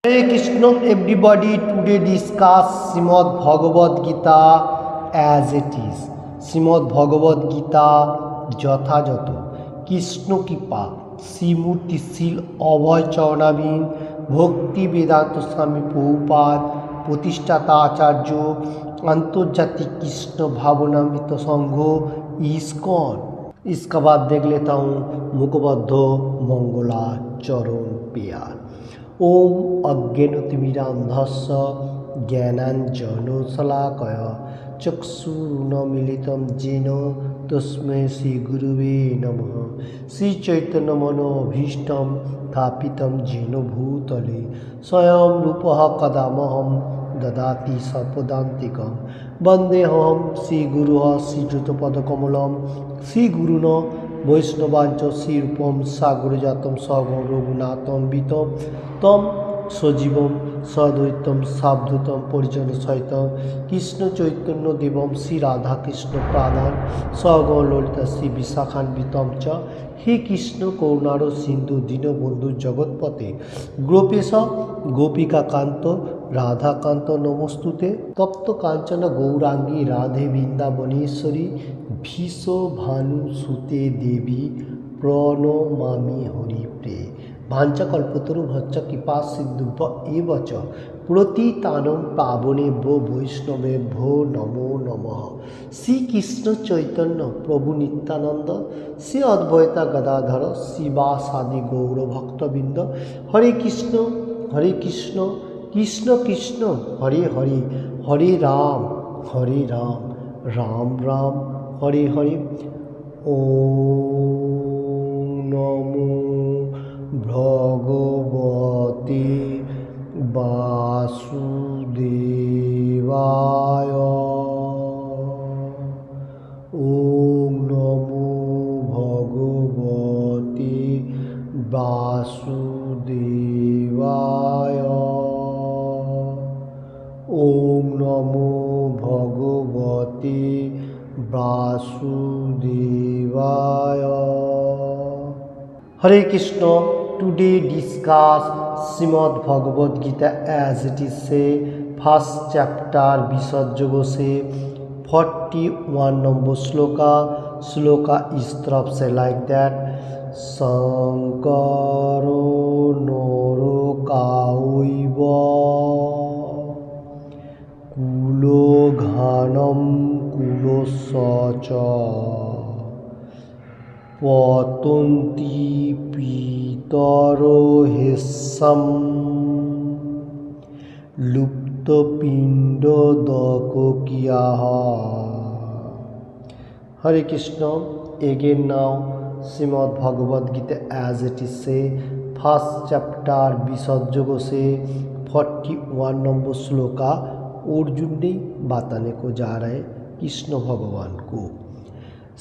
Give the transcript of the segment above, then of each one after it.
Hare Krishna, everybody. Today discuss Srimad Bhagavad Gita as it is. Srimad Bhagavad Gita যথাযথ কৃষ্ণ কৃপা শ্রীমূর্তি শ্রীল অভয় চরণাবিন ভক্তি বেদান্ত স্বামী প্রভুপাদ প্রতিষ্ঠাতা আচার্য আন্তর্জাতিক कृष्ण भावनामृत संघ इस्कॉन। इसका बाद देख लेता हूँ मुखबद्ध मंगलाचरण प्यार। ओम अज्ञानतिमिरान्धस्य ज्ञानाञ्जनशलाकया चक्षुरुन्मीलितं येन तस्मै श्रीगुरुवे नमः। श्रीचैतन्यमनोभीष्टं स्थापितं येन भूतले स्वयं रूपः कदा मह्यं ददाति स्वपदान्तिकं। वन्देऽहं श्रीगुरुः श्रीयुतपदकमलं श्रीगुरुन् वैष्णवांच श्रीरूपं सागरजातं सगं रघुनाथं वितं तम सजीवं सद्वैतं सावधूतं परिजनसहितं कृष्ण चैतन्य देवं श्री राधा कृष्ण प्रादान सगं ललिता श्री विशाखान्वितं च। हे कृष्ण करुणार सिंधु दीनबंधु जगत्पते गोपेश गोपिकाकांत राधाकांत नमस्तुते। तप्त कांचन गौरांगी राधे वृंदावनेश्वरी भीषो भानुसुते देवी प्रणमामि हरिप्रिये। भांचकल्पतरुभ्यश्च कृपा सिन्धुभ्य एव च प्रतितानं पावनेभ्यो वैष्णवेभ्यो नमो नमः। श्री कृष्ण चैतन्य प्रभु नित्यानंद श्री अद्वैता गदाधर शिवासादि गौर भक्तबिंद। हरे कृष्ण कृष्ण कृष्ण हरे हरे हरे राम राम राम हरे हरे। ओम नमो भगवते वासुदेवाय। ओम नमो भगवते वासुदेवाय। ओम नमो भगवते वासुदेवाय। Hare Krishna. Today discuss Shrimad Bhagavad Gita as it is से फर्स्ट चैप्टर विसर्जोग से 41 नंबर श्लोका इस तरफ से लाइक दैट। शंकरो नरकायैव कुलोघानं कुलस्य च पतन्ति पितरो ह्येषां लुप्तपिण्डोदककियाः। Hare Krishna. Again now Shrimad Bhagavad Gita as it is से फर्स्ट चैप्टर विसर्जोग से 41 नंबर श्लोका अर्जुन ने बताने को जा रहे कृष्ण भगवान को।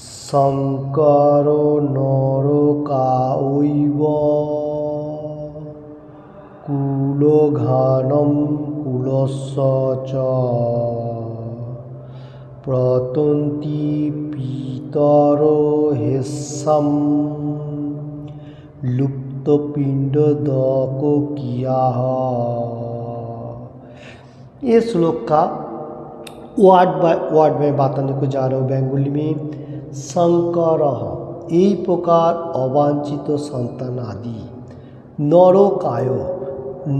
शंकरो नरकायैव कुलोघानं कुलस्य च पतन्ति पितरो ह्येषां लुप्तपिण्डोदककियाः। ये श्लोक का वर्ड बाय वर्ड में बताने को जा रहा हूँ बेंगोली में। शंकर এই প্রকার অবাঞ্ছিত সন্তানাদি নরকায়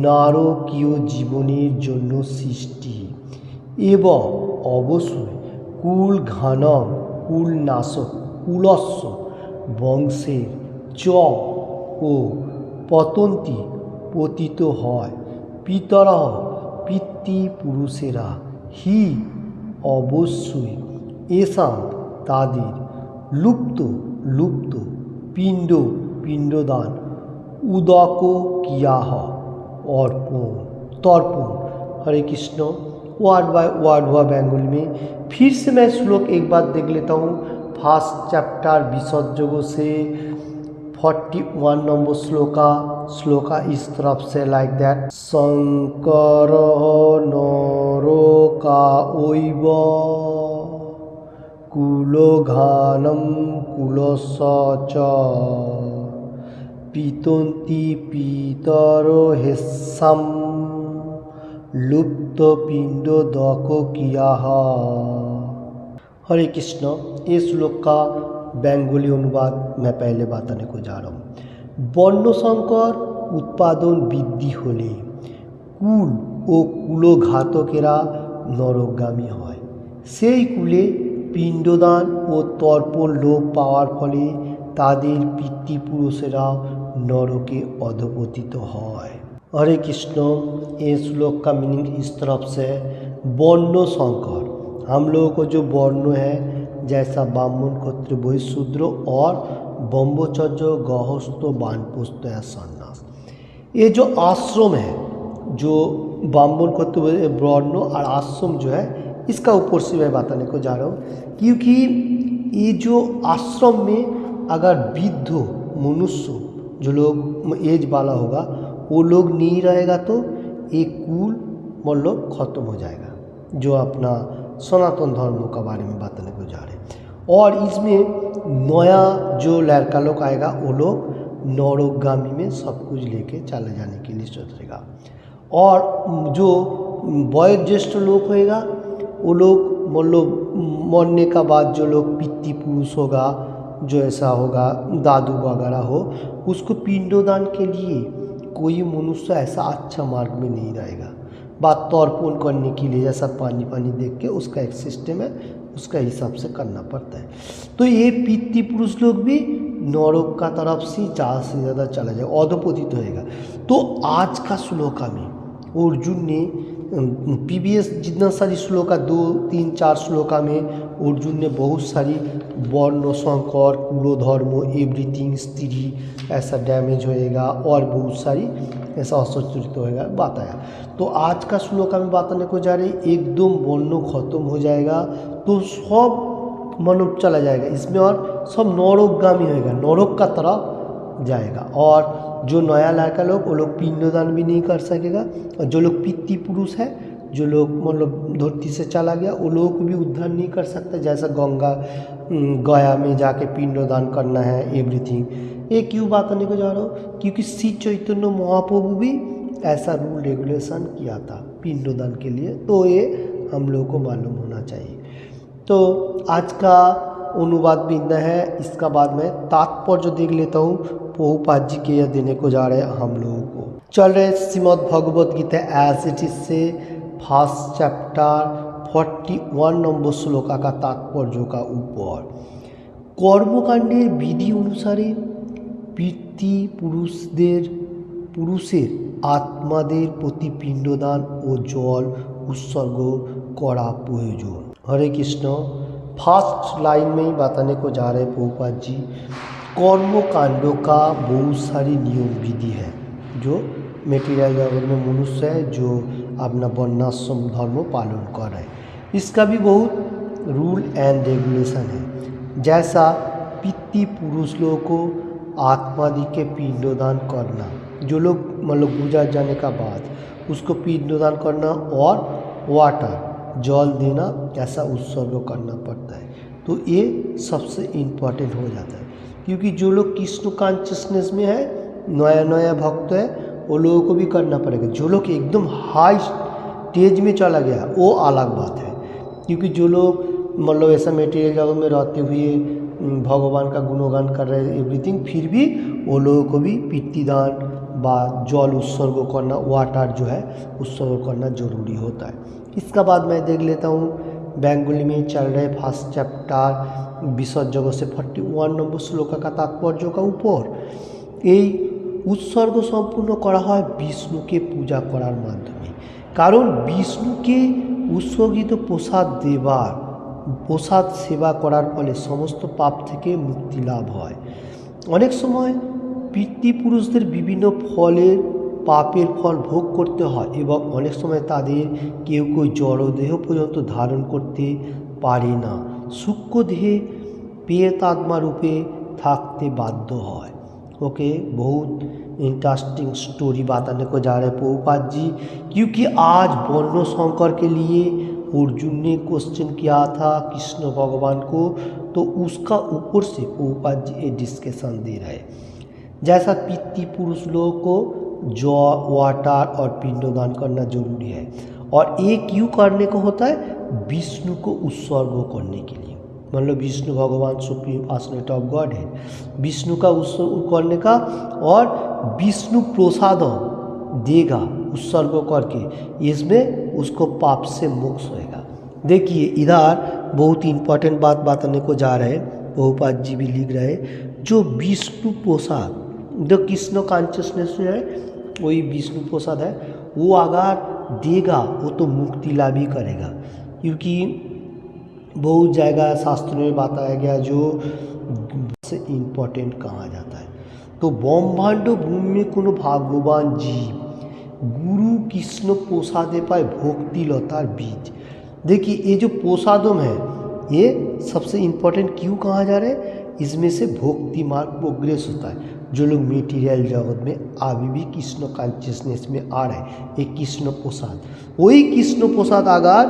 নারকীয় জীবনের জন্য সৃষ্টি এবং অবশ্যই কুলঘানম কুলনাশক কুলস্য বংশের চ ও পতন্তি পতিত হয় পিতরঃ পিতৃপুরুষেরা হি অবশ্যই এসাম তাদের লুপ্ত পিণ্ডদান उदक किया तर्पण। हरे कृष्ण। वर्ड बाय वर्ड हुआ बेंगोली में। फिर से मैं श्लोक एक बार देख लेता हूँ। फर्स्ट चैप्टर विसर्जोग से 41 नंबर श्लोका इस तरफ से लाइक दैट। शंकर नरकायैव कुलोघानं कुलस्य च पीतन्ति पितरो ह्येषां लुप्त पिंड दको किया। हरे कृष्ण। ये श्लोक का बेंगोली अनुवाद मैं पहले बताने को जा रहा हूँ। बर्ण संकर उत्पादन बृद्धि होले कुल ओ कुलघातकेरा नरकगामी হয়। সেই কুলে পিণ্ডদান ও তর্পণ লোপ পাওয়ার ফলে তাদের পিতৃপুরুষেরা नरके अधपतित হয়। हरे कृष्ण। ये श्लोक का मीनिंग इस तरफ से, वर्ण संकर, हम लोगों को जो वर्ण है जैसा ब्राह्मण क्षत्रिय वैश्य शूद्र और ब्रह्मचर्य गृहस्थ वानप्रस्थ या सन्यास, ये जो आश्रम है, जो ब्राह्मण क्षत्रिय वर्ण और आश्रम जो है, इसका ऊपर से मैं बताने को जा रहा हूँ। क्योंकि ये जो आश्रम में अगर वृद्ध मनुष्य जो लोग एज वाला होगा वो लोग नहीं रहेगा तो एक कुल मतलब खत्म हो जाएगा, जो अपना सनातन धर्म का बारे में बताने को जा रहे हैं। और इसमें नया जो लड़का लोग आएगा वो लोग नरकगामी में सब कुछ लेके चले जाने के लिए सोचेगा। और जो वयोज्येष्ठ लोग होएगा वो लोग मतलब मरने का बाद जो लोग पितृपुरुष होगा, जो ऐसा होगा दादू वगैरह हो, उसको पिंडदान के लिए कोई मनुष्य ऐसा अच्छा मार्ग में नहीं रहेगा। बात तर्पण करने के लिए जैसा पानी पानी देख के उसका एक सिस्टम है, उसका हिसाब से करना पड़ता है। तो ये पितृपुरुष लोग भी नरक का तरफ से ज़्यादा से ज़्यादा चला जाए, अधपतित होएगा। तो आज का श्लोका में अर्जुन ने प्रीवियस जितना सारी श्लोका 2, 3, 4 श्लोका में अर्जुन ने बहुत सारी वर्ण संकर कुलधर्म एवरीथिंग स्त्री ऐसा डैमेज होएगा और बहुत सारी ऐसा असंतुलित होएगा बताया। तो आज का श्लोका में बताने को जा रही एकदम वर्ण खत्म हो जाएगा तो सब मनुष्य चला जाएगा इसमें और सब नरकगामी होएगा, नरक का तरफ जाएगा। और जो नया लड़का लोग वो लोग पिंडदान भी नहीं कर सकेगा। और जो लोग पितृपुरुष है, जो लोग मतलब धरती से चला गया, वो लोग को भी उद्धार नहीं कर सकता। जैसा गया में जाके पिंडदान करना है एवरीथिंग। ये क्यों बताने को जा रहा हूँ? क्योंकि श्री चैतन्य महाप्रभु भी ऐसा रूल रेगुलेशन किया था पिंडदान के लिए, तो ये हम लोगों को मालूम होना चाहिए। तो आज का अनुवाद भी इतना है। इसका बाद में तात्पर्य देख लेता हूँ। प्रभुपाद जी के यह देने को जा रहे हैं हम लोगों को। चल रहे Shrimad Bhagavad Gita as it is से फर्स्ट चैप्टर 41 नंबर श्लोका का तात्पर्य का ऊपर कर्मकांडेर विधि अनुसारे পুরুষের आत्मादेर प्रति पिंडदान और जल उत्सर्ग करा प्रयोजन। हरे कृष्ण। फर्स्ट लाइन में ही बताने को जा रहे प्रभुपाद जी, कर्मकांड का बहुत सारी नियम विधि है। जो मेटीरियल जगत में मनुष्य है जो अपना वर्णाश्रम धर्म पालन कर रहे हैं, इसका भी बहुत रूल एंड रेगुलेशन है। जैसा पितृपुरुष लोगों को आत्मादि के पिंडदान करना, जो लोग मतलब गुजर जाने का बाद उसको पिंडदान करना और वाटर जल देना, ऐसा उत्सर्ग करना पड़ता है। तो ये सबसे इम्पोर्टेंट हो जाता है। क्योंकि जो लोग कृष्ण कॉन्शियसनेस में है, नया नया भक्त है, वो लोगों को भी करना पड़ेगा। जो लोग एकदम हाई स्टेज में चला गया वो अलग बात है। क्योंकि जो लोग मतलब ऐसा मेटीरियल जगत में रहते हुए भगवान का गुणगान कर रहे हैं एवरीथिंग, फिर भी वो लोगों को भी पितृदान व जल उत्सर्ग करना, वाटर जो है उत्सर्ग करना जरूरी होता है। इसका बाद मैं देख लेता हूँ बेंगोली में चल रहे फर्स्ट चैप्टर विसर्जग से 41 नंबर श्लोका का तात्पर्य का ऊपर এই उत्सर्ग सम्पूर्ण करा হয় বিষ্ণুকে পূজা করার মাধ্যমে। কারণ বিষ্ণুকে উৎসর্গিত প্রসাদ দেবার প্রসাদ সেবা করার ফলে সমস্ত পাপ থেকে মুক্তি লাভ হয়। অনেক সময় পিতৃপুরুষদের বিভিন্ন ফলের পাপের ফল ভোগ করতে হয় এবং অনেক সময় তাদের কেউ কেউ জড়দেহ পর্যন্ত ধারণ করতে পারে না, সূক্ষ্ম দেহে প্রেতাত্মা রূপে থাকতে বাধ্য হয়। ओके, बहुत इंटरेस्टिंग स्टोरी बताने को जा रहे हैं प्रभुपाद जी। क्योंकि आज वर्ण शंकर के लिए अर्जुन ने क्वेश्चन किया था कृष्ण भगवान को, तो उसका ऊपर से प्रभुपाद जी ये डिस्कशन दे रहे हैं। जैसा पितृपुरुष लोगों को जौ, वाटर और पिंडदान करना जरूरी है। और ये क्यों करने को होता है? विष्णु को उत्सर्ग करने के लिए। मतलब विष्णु भगवान सुप्रीम पर्सनैलिटी ऑफ गॉड है, विष्णु का उत्सर्ग करने का, और विष्णु प्रसाद देगा उत्सर्ग करके, इसमें उसको पाप से मोक्ष होएगा। देखिए इधर बहुत इंपॉर्टेंट बात बताने को जा रहे हैं, प्रभुपाद जी भी लिख रहे हैं, जो विष्णु प्रसाद, जो कृष्ण कॉन्शियसनेस है वही विष्णु प्रसाद है, वो अगर देगा वो तो मुक्ति लाभ ही करेगा। क्योंकि बहुत जगह शास्त्रों में बताया गया जो से इम्पोर्टेंट कहा जाता है। तो ब्रह्मांड भूमि में कोनो भाग्यवान जीव गुरु कृष्ण प्रसादे पाए भक्ति लतार बीज। देखिए ये जो प्रसादम है ये सबसे इम्पोर्टेंट क्यों कहा जा रहा है? इसमें से भक्ति मार्ग प्रोग्रेस होता है। जो लोग मेटीरियल जगत में अभी भी कृष्ण कॉन्शियसनेस में आ रहे हैं, ये कृष्ण प्रसाद, वही कृष्ण प्रसाद अगर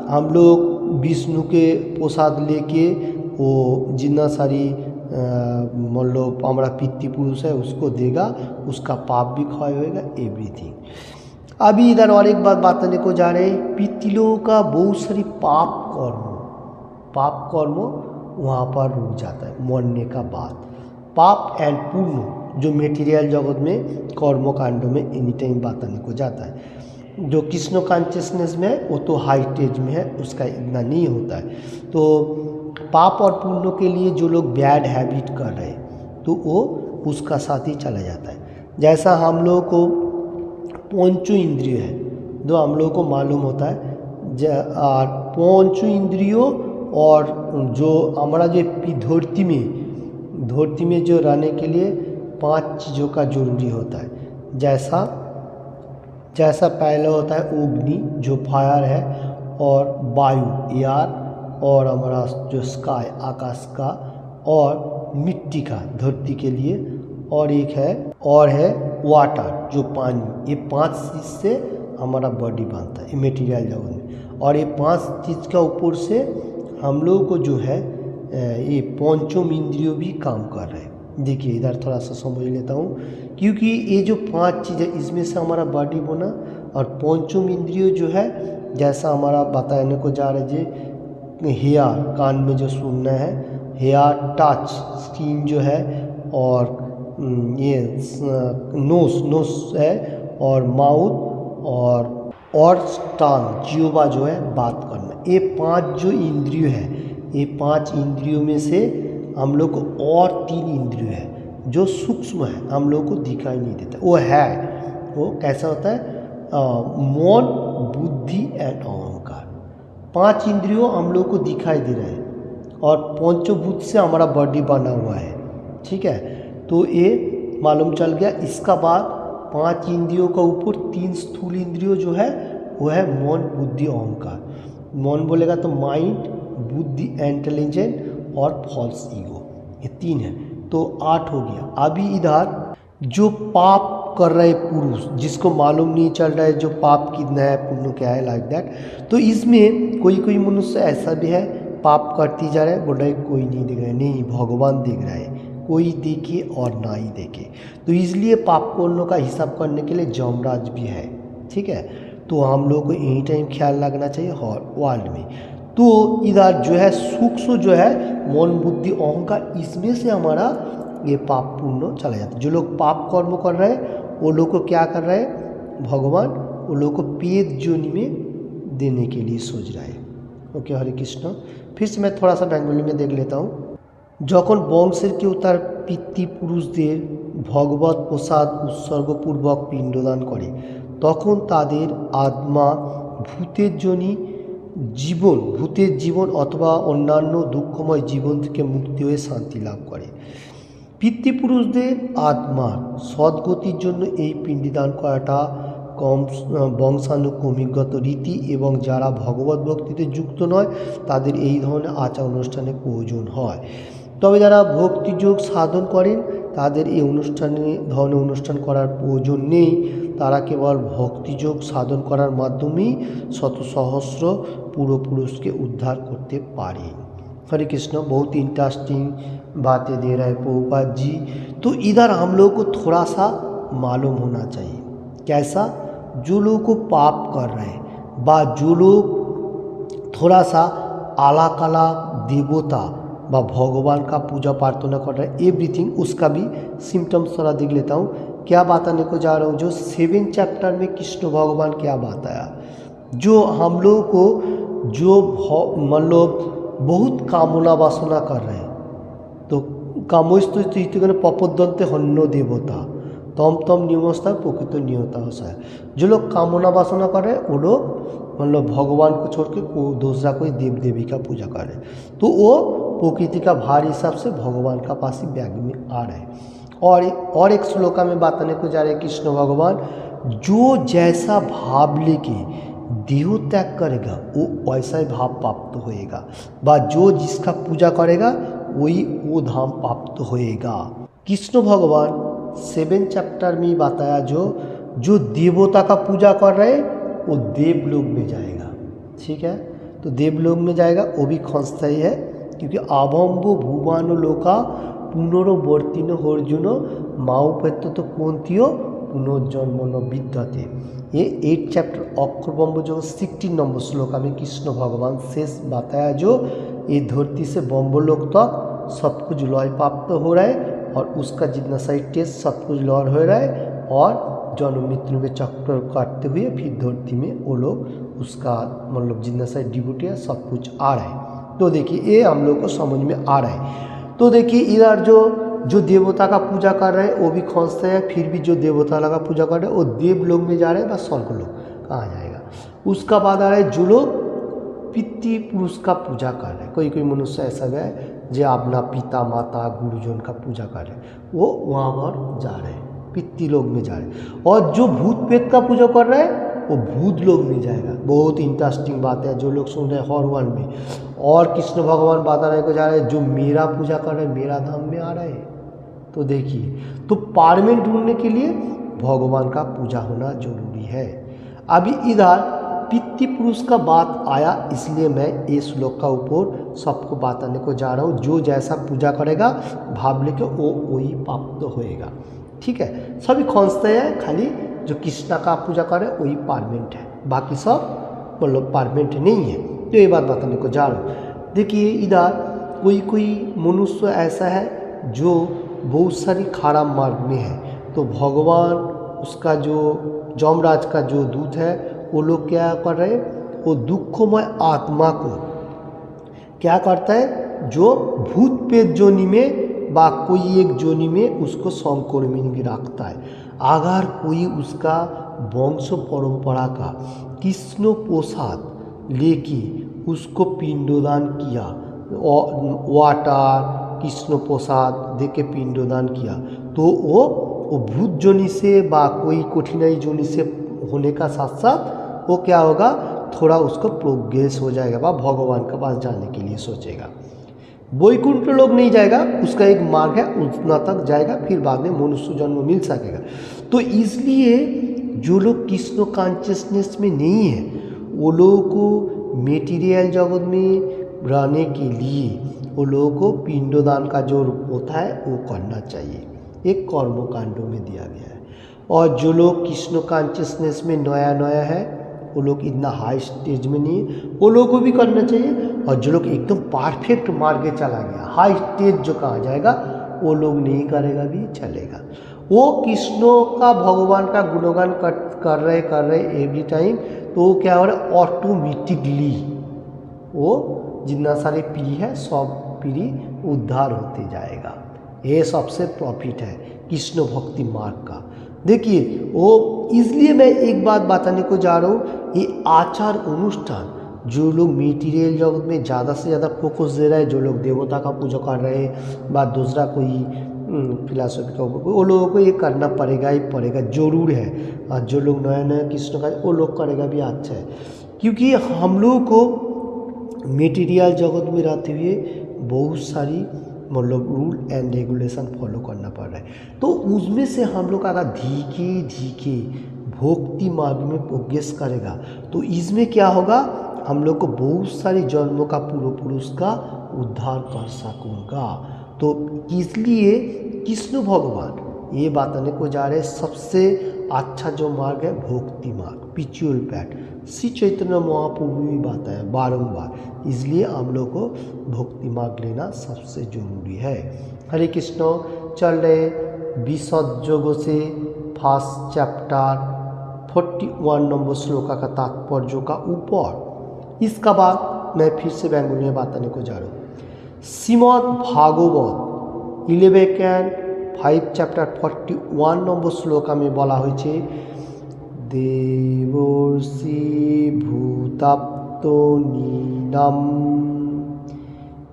हम लोग विष्णु के प्रसाद लेके वो जितना सारी मान लो हमारा पितृपुरुष है उसको देगा, उसका पाप भी क्षय होएगा, एवरीथिंग। अभी इधर और एक बात बताने को जा रहे हैं, पितृलों का बहुत सारी पाप कर्म वहाँ पर रुक जाता है मरने का बाद। पाप एंड पुण्य जो मेटीरियल जगत में कर्म कांड में एनी टाइम बताने को जाता है। जो कृष्ण कॉन्शियसनेस में है वो तो हाई स्टेज में है, उसका इतना नहीं होता है। तो पाप और पुण्य के लिए जो लोग बैड हैबिट कर रहे हैं तो वो उसका साथ ही चला जाता है। जैसा हम लोगों को पंचो इंद्रिय है, जो हम लोगों को मालूम होता है, पंचो इंद्रियों और जो हमारा जो धरती में जो रहने के लिए 5 चीज़ों का जरूरी होता है। जैसा पहला होता है अग्नि जो फायर है, और वायु एयर, और हमारा जो स्काई आकाश का, और मिट्टी का धरती के लिए, और एक है वाटर जो पानी। ये 5 चीज़ से हमारा बॉडी बनता है मेटीरियल जगत में, और ये 5 चीज़ का ऊपर से हम लोगों को जो है ये पंचम इंद्रियों भी काम कर रहे हैं। देखिए इधर थोड़ा सा समझ लेता हूँ, क्योंकि ये जो 5 चीज़ है इसमें से हमारा बॉडी बना, और पंचम इंद्रियों जो है जैसा हमारा बताने को जा रहे जी, हेयर कान में जो सुनना है, हेयर टच स्किन जो है, और ये नोस है, और माउथ, और टांग जीवा जो है बात करना। ये 5 जो इंद्रिय है, ये 5 इंद्रियों में से हम लोग को और 3 इंद्रिय है जो सूक्ष्म है, हम लोग को दिखाई नहीं देता। वो कैसा होता है? मन, बुद्धि एंड अहंकार। 5 इंद्रियों हम लोग को दिखाई दे रहा है, और पंचभूत से हमारा बॉडी बना हुआ है, ठीक है। तो ये मालूम चल गया। इसका बाद 5 इंद्रियों का ऊपर 3 स्थूल इंद्रियों जो है वो है मन, बुद्धि, अहंकार। मन बोलेगा तो माइंड, बुद्धि इंटेलिजेंट, और फॉल्स ईगो, ये 3 है, तो 8 हो गया। अभी इधर जो पाप कर रहे पुरुष, जिसको मालूम नहीं चल रहा है जो पाप कितना है पुण्य क्या है, लाइक दैट। तो इसमें कोई मनुष्य ऐसा भी है पाप करती जा रहा है, बोल रहा है कोई नहीं देख रहा है, नहीं भगवान देख रहा है, कोई देखे और ना ही देखे। तो इसलिए पाप पुण्य का हिसाब करने के लिए जमराज भी है, ठीक है। तो हम लोग को एनी टाइम ख्याल रखना चाहिए हर वर्ल्ड में। तो इधर जो है सूक्ष्म जो है मन, बुद्धि, अहंकार, इसमें से हमारा ये पाप पुण्य चला जाता है। जो लोग पाप कर्म कर रहे हैं वो लोग को क्या कर रहे हैं? भगवान वो लोग को पेट जोनि में देने के लिए सोच रहा है। ओके, हरे कृष्ण। फिर से मैं थोड़ा सा बेंगली में देख लेता हूँ। যখন বংশের কেউ তার পিতৃপুরুষদের ভগবত প্রসাদ উৎসর্গপূর্বক পিণ্ডদান করে তখন তাদের আত্মা ভূতের জীবন অথবা অন্যান্য দুঃখময় জীবন থেকে মুক্তি হয়ে শান্তি লাভ করে। পিতৃপুরুষদের আত্মার সদ্গতির জন্য এই পিণ্ডদান করাটা বংশানুক্রমিকগত রীতি, এবং যারা ভগবত ভক্তিতে যুক্ত নয় তাদের এই ধরনের আচার অনুষ্ঠানের প্রয়োজন হয়। তবে যারা ভক্তিযোগ সাধন করেন তাদের এই ধরনের অনুষ্ঠান করার প্রয়োজন নেই। তারা কেবল ভক্তিযোগ साधन করার মাধ্যমেই শত সহস্র पूर्वपुरुषকে उद्धार করতে পারে। हरे कृष्ण। बहुत इंटरेस्टिंग बातें दे रहे हैं प्रभुपाद जी। तो इधर हम लोग को थोड़ा सा मालूम होना चाहिए। कैसा? जो लोग को पाप कर रहे हैं बा जो लोग थोड़ा सा आला काला देवता बा भगवान का पूजा प्रार्थना कर रहे हैं, एवरीथिंग उसका भी सिम्टम्स थोड़ा देख लेता हूँ। क्या बताने को जा रहा हूँ, जो 7 चैप्टर में कृष्ण भगवान क्या बताया, जो हम लोगों को जो मतलब बहुत कामना वासना कर रहे हैं, तो कामस्तुतिगण पपद्यन्ते हन्य देवता तम तम नियमस्था प्रकृत नियता है। जो लोग कामना वासना कर रहे हैं वो लोग मतलब भगवान को छोड़ के दूसरा कोई देव देवी का पूजा कर रहे हैं, तो वो प्रकृति का भार हिसाब से भगवान का पास ही बैग में आ रहे हैं। और एक श्लोका में बताने को जा रहे हैं कृष्ण भगवान, जो जैसा भाव लेके देह त्याग करेगा वो वैसा ही भाव प्राप्त होएगा, बा जो जिसका पूजा करेगा वही वो धाम प्राप्त होएगा। कृष्ण भगवान 7 चैप्टर में बताया जो देवता का पूजा कर रहे हैं वो देवलोक में जाएगा। ठीक है, तो देवलोक में जाएगा, वो भी खंस्थाई है, क्योंकि अभम्बो भुवन लोका पुनर्वर्तिनो अर्जुनो माउपेत्य तो कौंतियो पुनर्जन्म न विद्यते। ये 8 चैप्टर अक्षरबम्ब जो 16 नंबर श्लोका में कृष्ण भगवान शेष बताया, जो ये धरती से बम्बलोक तक सब कुछ लय प्राप्त हो रहा है और उसका जितना सारी टेस्ट सब कुछ लय हो रहा है, और जन्म मृत्यु में चक्कर काटते हुए फिर धरती में वो लोग उसका मतलब जितना सारी डिब्यूटी है सब कुछ आ रहा है। तो देखिए ये हम लोग को समझ में आ रहा है। तो देखिए इधर जो देवता का पूजा कर रहे हैं वो भी खंसते हैं, फिर भी जो देवता का पूजा कर रहे हैं वो देवलोक में जा रहे हैं, बस स्वर्गलोक कहाँ जाएगा। उसका बाद आ रहा है जो लोग पितृ पुरुष का पूजा कर रहे हैं, कोई मनुष्य ऐसा है जो अपना पिता माता गुरुजन का पूजा कर रहे हैं, वो वहाँ पर जा रहे हैं, पितृलोक में जा रहे हैं। और जो भूत प्रेत का पूजा कर रहे हैं वो भूत लोक में जाएगा। बहुत इंटरेस्टिंग बात है, जो लोग सुन रहे हैं हर वन में। और कृष्ण भगवान बताने को जा रहे हैं जो मेरा पूजा कर रहे हैं मेरा धाम में आ रहे हैं। तो देखिए, तो पारमेंट ढूंढने के लिए भगवान का पूजा होना जरूरी है। अभी इधर पितृपुरुष का बात आया, इसलिए मैं इस श्लोक का ऊपर सबको बताने को जा रहा हूँ। जो जैसा पूजा करेगा भाव लेके वो वही प्राप्त होएगा। ठीक है, सभी खंसते हैं, खाली जो कृष्णा का पूजा करे वही पारमेंट है, बाकी सब मतलब पारमेंट नहीं है। तो ये बात बताने को जा रहा हूँ। देखिए इधर कोई मनुष्य ऐसा है जो बहुत सारी खराब मार्ग में है, तो भगवान उसका जो जमराज का जो दूत है वो लोग क्या कर रहे हैं, वो दुखमय आत्मा को क्या करता है, जो भूत प्रेत जोनि में बा कोई एक जोनि में उसको संक्रमित में रखता है। अगर कोई उसका वंश परंपरा का कृष्ण प्रसाद लेके उसको पिंडदान किया, वाटर कृष्ण प्रसाद दे के पिंडदान किया, तो वो भूत जोनि से बा कोई कठिनाई जोनि से होने का साथ साथ वो क्या होगा, थोड़ा उसको प्रोग्रेस हो जाएगा, बा भगवान के पास जाने के लिए सोचेगा। वैकुंठ लोग नहीं जाएगा, उसका एक मार्ग है, उतना तक जाएगा, फिर बाद में मनुष्य जन्म मिल सकेगा। तो इसलिए जो लोग कृष्ण कॉन्शियसनेस में नहीं है वो लोगों को मेटीरियल जगत में रहने के लिए वो लोगों को पिंडदान का जो होता है वो करना चाहिए, एक कर्म कांडों में दिया गया है। और जो लोग कृष्ण कॉन्शियसनेस में नया है वो लोग इतना हाई स्टेज में नहीं है, वो लोगों को भी करना चाहिए। और जो लोग एकदम परफेक्ट मार्ग चला गया, हाई स्टेज जो कहा जाएगा, वो लोग नहीं करेगा भी चलेगा। वो कृष्ण का भगवान का गुणगान कर रहे एवरी टाइम, तो वो क्या हो रहा है, ऑटोमेटिकली वो जितना सारे पीढ़ी है सब पीढ़ी उद्धार होते जाएगा। ये सबसे प्रॉफिट है कृष्ण भक्ति मार्ग का। देखिए वो इसलिए मैं एक बात बताने को जा रहा हूँ, ये आचार अनुष्ठान जो लोग मटेरियल जगत में ज़्यादा से ज़्यादा फोकस दे रहे हैं, जो लोग देवता का पूजा कर रहे हैं बा दूसरा कोई फिलासफी का, वो लोगों को ये करना पड़ेगा ही पड़ेगा, जरूर है। और जो लोग नया कृष्ण का वो लोग करेगा भी अच्छा है, क्योंकि हम लोग को मटेरियल जगत में रहते हुए बहुत सारी मतलब रूल एंड रेगुलेशन फॉलो करना पड़ रहा है। तो उसमें से हम लोग अगर धीरे भक्ति मार्ग में प्रोग्रेस करेगा तो इसमें क्या होगा, हम लोग को बहुत सारी जन्मों का पूर्वपुरुष का उद्धार कर सकूँगा। तो इसलिए कृष्ण भगवान ये बताने को जा रहे हैं सबसे अच्छा जो मार्ग है भक्ति मार्ग, स्पिरिचुअल पैथ। श्री चैतन्य महाप्रभु भी बताया बारंबार, इसलिए हम लोग को भक्ति मार्ग लेना सबसे जरूरी है। हरे कृष्ण। चल रहे विशद योगों से फर्स्ट चैप्टर 41 नंबर श्लोका का तात्पर्य का ऊपर। इसका बाद मैं फिर से बंगाली में बताने को जा रहा हूँ। श्रीमद् भागवत 11 चैप्टर 41 নম্বর শ্লোকা में বলা হয়েছে দেবর্ষি ভূতাপ্ত নীনাম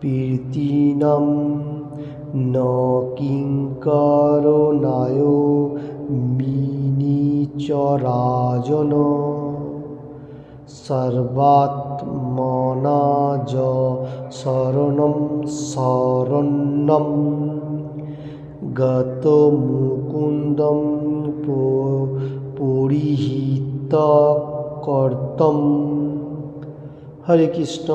পীর্তিনাম ন কিঙ্করণায় মিনিচরাজন सर्वात्मना ज शरणं शरणं गत मुकुंदम परिहित कर्तम। हरे कृष्ण।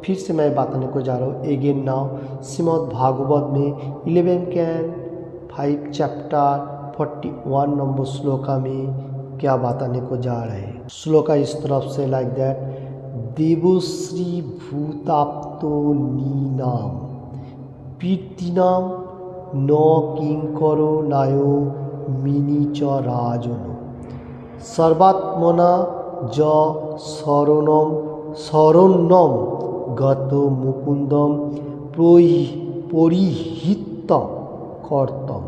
फिर से मैं बताने को जा रहा हूँ एगेन नाउ। श्रीमद् भागवत में 11 चैप्टर 41 नंबर श्लोका में क्या बताने को जा रहे हैं। श्लोका इस तरफ से लाइक दैट देवश्री भूताप्तो नीनाम पीर्तिनाम न किंकरो नायो मिनिचराजनो सर्वात्मना ज शरणम शरणम गत मुकुंदम परिहित कर्तम।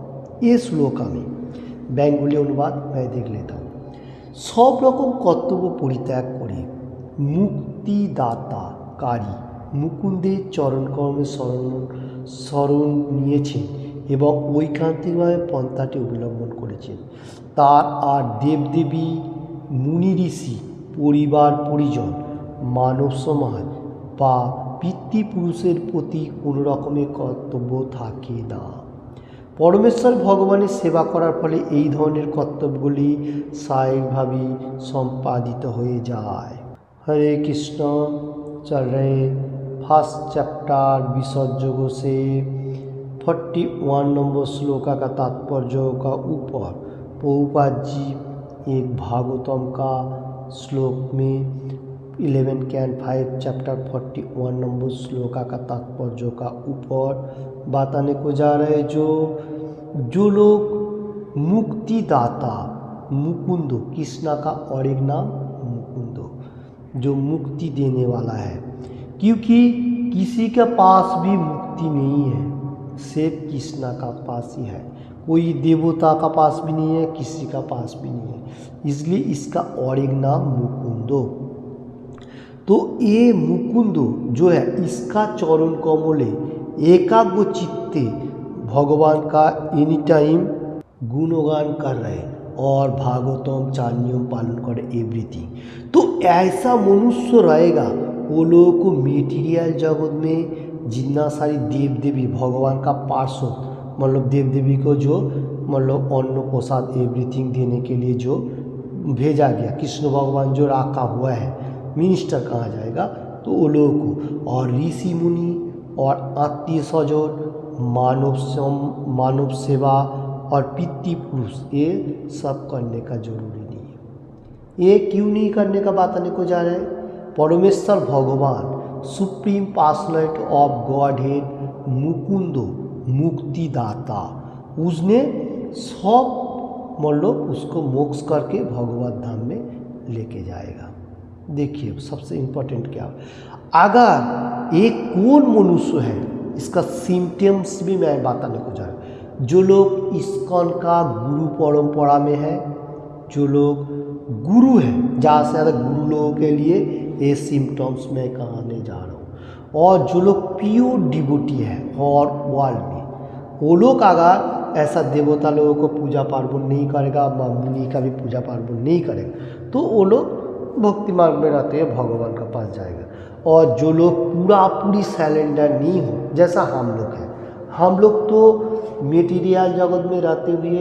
ये श्लोका में बेंगली अनुवाद मैं देख लेता हूँ। सब रकम कर्तव्य परित्याग करे मुक्तिदाताकारी मुकुंदेर चरणकर्मे शरण निয়েছেন এবং ঐকান্তিকভাবে পন্থাটি অবলম্বন করেছেন। তার আর দেবদেবী মুনি ঋষি পরিবার পরিজন মানব সমাজ বা পিতৃপুরুষের প্রতি কোনো রকমের কর্তব্য থাকে না। परमेश्वर भगवान सेवा करार फले এই ধরনের কর্তব্যগুলি স্বাভাবিকভাবেই সম্পাদিত হয়ে যায়। हरे कृष्ण। चल रहे फर्स्ट चैप्टर विशद योगों से 41 नंबर श्लोका का तात्पर्य का ऊपर प्रभुपाद जी एक भागवतम का श्लोक में 11 चैप्टर 41 नंबर श्लोका का तात्पर्य का ऊपर बताने को जा रहे जो लोग मुक्तिदाता मुकुंद कृष्णा का और एक नाम मुकुंद जो मुक्ति देने वाला है, क्योंकि किसी के पास भी मुक्ति नहीं है, सिर्फ कृष्णा का पास ही है। कोई देवता का पास भी नहीं है, किसी का पास भी नहीं है, इसलिए इसका और एक नाम मुकुंदो। तो ये मुकुंद जो है इसका चरण कमले एकाग्र चित्ते भगवान का एनी टाइम गुणगान कर रहे और भागवतम 4 नियम पालन करे एवरीथिंग। तो ऐसा मनुष्य रहेगा वो लोगों को मेटीरियल जगत में जितना सारी देव देवी भगवान का पार्षद मतलब देव देवी को जो मतलब अन्न प्रसाद एवरीथिंग देने के लिए जो भेजा गया कृष्ण भगवान जो रखा हुआ है मिनिस्टर कहाँ जाएगा तो वो लोगों को और ऋषि मुनि और आत्मीय स्वजन मानव सेवा और पितृपुरुष ये सब करने का जरूरी नहीं है। ये क्यों नहीं करने का बताने को जा रहे हैं। परमेश्वर भगवान supreme personality of God head Mukund मुक्तिदाता उसने सब मतलब उसको मोक्ष करके भगवत धाम में लेके जाएगा। देखिए सबसे इम्पोर्टेंट क्या अगर एक कौन मनुष्य है इसका सिम्टम्स भी मैं बताने को जा रहा हूँ। जो लोग इस्कॉन का गुरु परंपरा में है, जो लोग गुरु हैं ज़्यादा से ज़्यादा गुरु लोगों के लिए ये सिम्टम्स मैं कहने जा रहा हूँ। और जो लोग प्योर डिवोटी है और वर्ल्ड में वो लोग अगर ऐसा देवता लोगों को पूजा पार्वण नहीं करेगा मुनि का भी पूजा पार्वण नहीं करेगा तो वो लोग भक्ति मार्ग में रहते हैं भगवान का पास जाएगा। और जो लोग पूरी सरेंडर नहीं हो जैसा हम लोग हैं, हम लोग तो मेटीरियल जगत में रहते हुए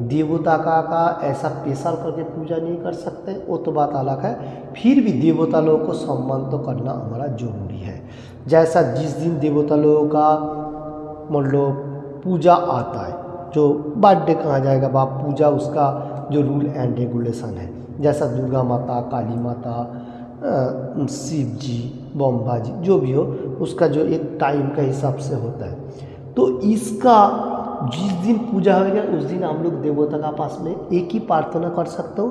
देवता का ऐसा स्पेशल करके पूजा नहीं कर सकते, वो तो बात अलग है। फिर भी देवता लोगों को सम्मान तो करना हमारा जरूरी है। जैसा जिस दिन देवता लोगों का मतलब पूजा आता है जो बर्थडे कहा जाएगा बा पूजा, उसका जो रूल एंड रेगुलेशन है, जैसा दुर्गा माता, काली माता, शिव जी, बम्बा जी, जो भी हो उसका जो एक टाइम का हिसाब से होता है। तो इसका जिस दिन पूजा होगा उस दिन हम लोग देवता का पास में एक ही प्रार्थना कर सकते हो,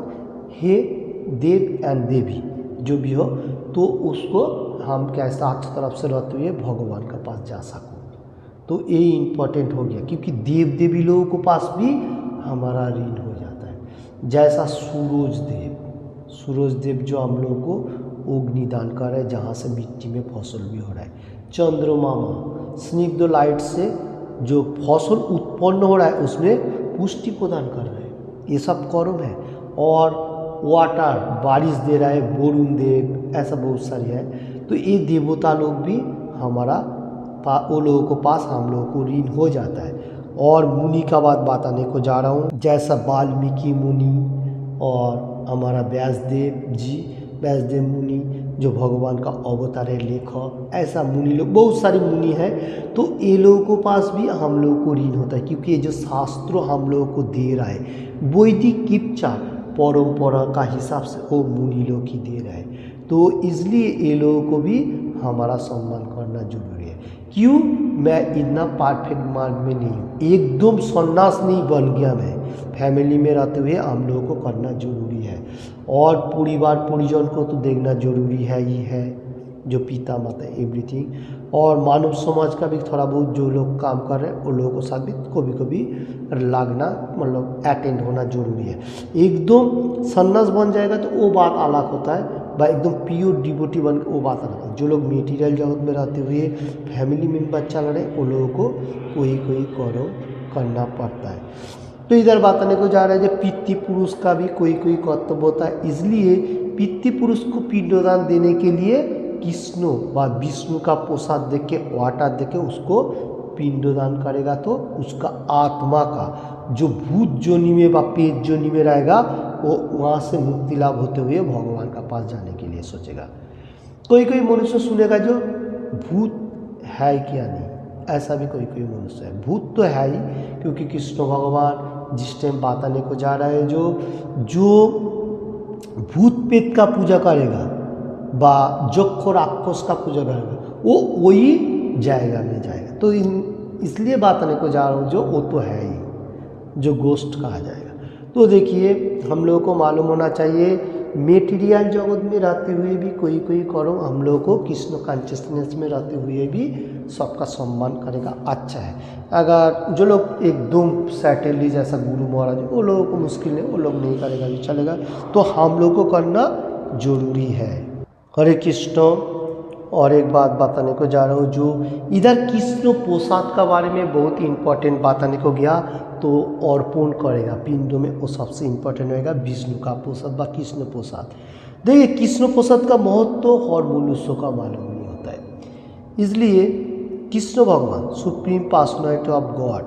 हे देव एंड देवी जो भी हो, तो उसको हम क्या सात तरफ से रहते हुए भगवान के पास जा सको। तो ये इम्पोर्टेंट हो गया, क्योंकि देव देवी लोगों के पास भी हमारा ऋण हो जाता है। जैसा सूरज देव जो हम लोगों को अग्निदान कर रहे हैं, जहाँ से मिट्टी में फसल भी हो रहा है। चंद्रमा स्निग्ध लाइट से जो फसल उत्पन्न हो रहा है उसमें पुष्टि प्रदान कर रहे हैं, ये सब कर्म है। और वाटर बारिश दे रहा है वरुण देव, ऐसा बहुत सारी है। तो ये देवता लोग भी हमारा वो लोगों को पास हम लोगों को ऋण हो जाता है। और मुनि का बात बताने को जा रहा हूँ, जैसा वाल्मीकि मुनि और हमारा व्यासदेव मुनि जो भगवान का अवतार है, लेखक, ऐसा मुनि लोग बहुत सारे मुनि हैं। तो ये लोगों को पास भी हम लोगों को ऋण होता है, क्योंकि ये जो शास्त्रों हम लोगों को दे रहा है वैदिक किप्चा परंपरा का हिसाब से वो मुनि लोग ही दे रहा है। तो इसलिए ये लोगों को भी हमारा सम्मान करना जरूरी है। क्यों? मैं इतना परफेक्ट मार्ग में नहीं हूँ, एकदम सन्यास नहीं बन गया मैं। फैमिली में रहते हुए हम लोगों को करना जरूरी है, और परिवार परिजन को तो देखना जरूरी है ही है, जो पिता माता एवरीथिंग। और मानव समाज का भी थोड़ा बहुत जो लोग काम कर रहे हैं उन लोगों को साथ भी कभी कभी लगना, मतलब अटेंड होना जरूरी है। एकदम सन्यास बन जाएगा तो वो बात अलग होता है, বা एकदम प्योर डिवोटी बन के वो बात अलग है। जो लोग मेटीरियल जगत में रहते हुए फैमिली मेम्बर चल रहे हैं उन लोगों को कोई कर्म करना पड़ता है। तो इधर बताने को जा रहे हैं जो पितृपुरुष का भी कोई कर्तव्य होता है। इसलिए पितृपुरुष को पिंडदान देने के लिए कृष्ण व विष्णु का प्रसाद देख के, वाटर देख के उसको पिंडदान करेगा, तो उसका आत्मा का जो भूत जोनि में व पेट जोनि में रहेगा वो वहाँ से मुक्ति लाभ होते हुए भगवान का पास जाने के लिए सोचेगा। कोई मनुष्य सुनेगा जो भूत है क्या नहीं, ऐसा भी कोई मनुष्य है। भूत तो है ही, क्योंकि कृष्ण भगवान जिस टाइम बताने को जा रहा है जो भूत पेट का पूजा करेगा बा यक्ष राक्षस का पूजा करेगा वो वही जाएगा में जाएगा। तो इसलिए बताने को जा रहा हूँ जो वो तो है ही, जो गोस्ट कहा जाएगा। तो देखिए हम लोगों को मालूम होना चाहिए मेटीरियल जगत में रहते हुए भी कोई कर्म हम लोगों को कृष्ण कॉन्शियसनेस में रहते हुए भी सबका सम्मान करेगा, अच्छा है। अगर जो लोग एकदम सेटली जैसा गुरु महाराज वो लोगों को मुश्किल है, वो लोग नहीं करेगा भी चलेगा, तो हम लोग को करना जरूरी है। हरे कृष्ण। और एक बात बताने को जा रहा हूँ, जो इधर कृष्ण प्रसाद का बारे में बहुत ही इम्पोर्टेंट बताने को गया, तो अर्पण करेगा पिंडों में वो सबसे इम्पोर्टेंट होगा विष्णु का प्रसाद व कृष्ण प्रसाद। देखिए कृष्ण प्रसाद का महत्व तो और मनुष्यों का मालूम नहीं होता है, इसलिए कृष्ण भगवान supreme personality of God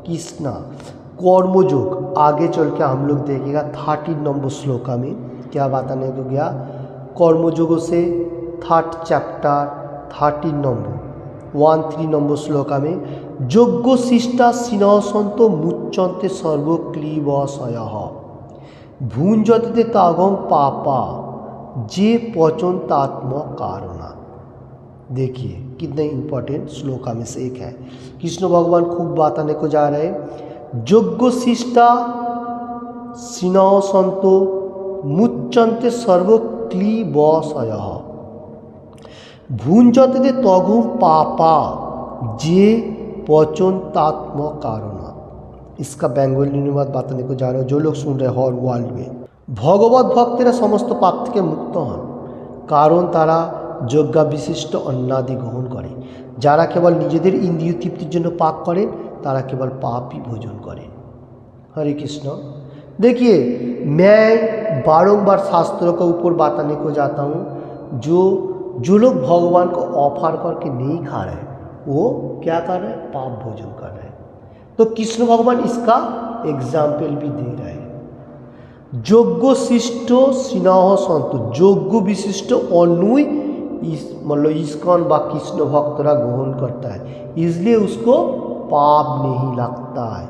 Krishna कर्मयोग आगे चल के हम लोग देखेगा 13 नंबर श्लोका में क्या बताने को गया। कर्मयोग से 3rd chapter 13 number 13 number shloka में যোগ্য শিষ্টা সিনহসন্ত মুচ্চন্তে সর্বক্লীবশয়ঃ ভুঞ্জতে তাগম পাপা जे पचंतात्म कारणा। देखिए कितने इम्पोर्टेंट श्लोका में से एक है। कृष्ण भगवान खूब बताने को जा रहे हैं, योग्य शिष्टा सिनहसंतो मुच्चन्ते सर्वक्लीबशयः भुंजते तगुम पापा जे पचंतात्म कारणा। इसका बेंगोली अनुवाद बताने को जा रहे हो। जो लोग सुन रहे हर वर्ल्ड में, भगवत भक्तरा समस्त पाप থেকে মুক্ত হন, কারণ তারা যজ্ঞা বিশিষ্ট অন্নাদি গ্রহণ করে। যারা কেবল নিজেদের ইন্দ্রিয় তৃপ্তির জন্য পাপ করেন তারা केवल पाप ही भोजन करें। हरे कृष्ण। देखिए मैं बारंबार शास्त्रों के ऊपर बताने को जाता हूँ, जो लोग भगवान को ऑफर करके नहीं खा रहे वो क्या कर रहे हैं, पाप भोजन कर रहे हैं। तो कृष्ण भगवान इसका एग्जाम्पल भी दे रहे हैं। योग्य शिष्ट स्नेह संत योग्य विशिष्ट अनुय मतलब इस्कॉन व कृष्ण भक्तरा ग्रहण करता है, इसलिए उसको पाप नहीं लगता है।